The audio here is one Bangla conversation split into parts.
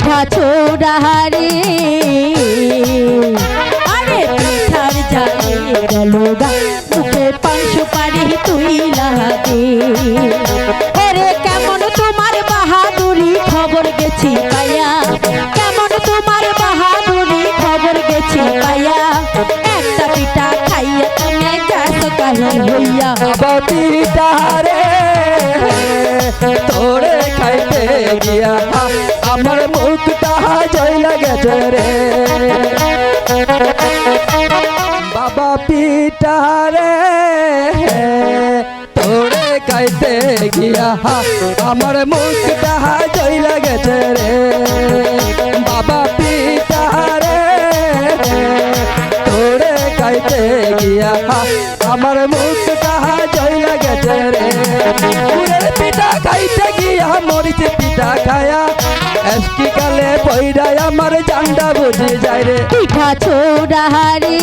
পিঠা ছোড়ারে আরে পিঠার জালে গেল গা মুখে পান সুপারি তুই লাগে ওরে কেমন তোমার বাহাদুরি খবর গেছি পাইয়া কেমন তোমার বাহাদুরি খবর গেছি পাইয়া একটা পিঠা খাইয়া তুমি যাস কাহিল হইয়া পিঠারে তোরে খাইতে গিয়া আমার মুখটা জয়লা গেছে রে বাবা পিঠারে তোরে খাইতে গিয়া আমার মুখটা জয়লা গেছে রে বাবা পিঠারে তোরে খাইতে গিয়া আমার মুখটা জয়লা গেছে রে পুরের পিঠা খাইতে গিয়া মরিচে পিঠা খায়া এসকি কালে বইরায় আমার জানটা বুঝে যায় রে পিঠা ছোড়ারে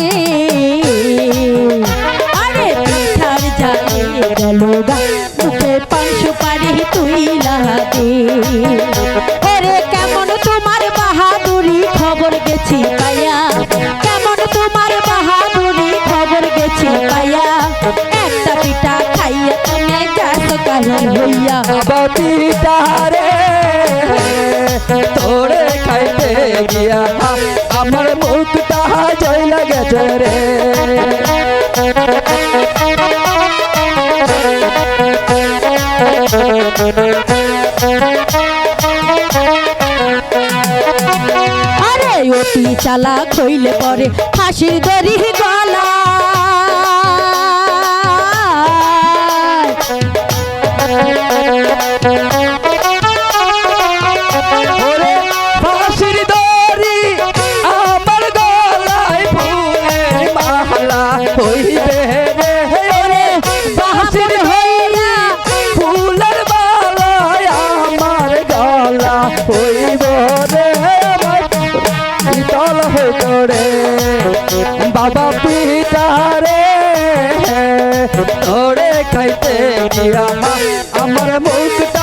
আরে পিঠার জালে গেল গা মুখে পান সুপারি তুই লাগে ওরে কেমন তোমার বাহাদুরি খবর গেছি পাইয়া কেমন তোমার বাহাদুরি খবর গেছি পাইয়া একটা পিঠা খাইয়া তুমি যাস কাহিল হইয়া পিঠারে তোরে খাইতে গিয়া আমার মুখটা জয়লা গেছে রে আরে অতি চালাক হইলে পরে ফাঁসির দড়ি গলা ওরে ফাঁসির দড়ি আমার গলায় ফুলের মালা হইবে রে ওরে বাহাদুর হইয়া ফুলের মালায় আমার গলা হইব রে শীতল হইত রে বাবা পিঠারে তোরে খাইতে গিয়া আমার মুখটা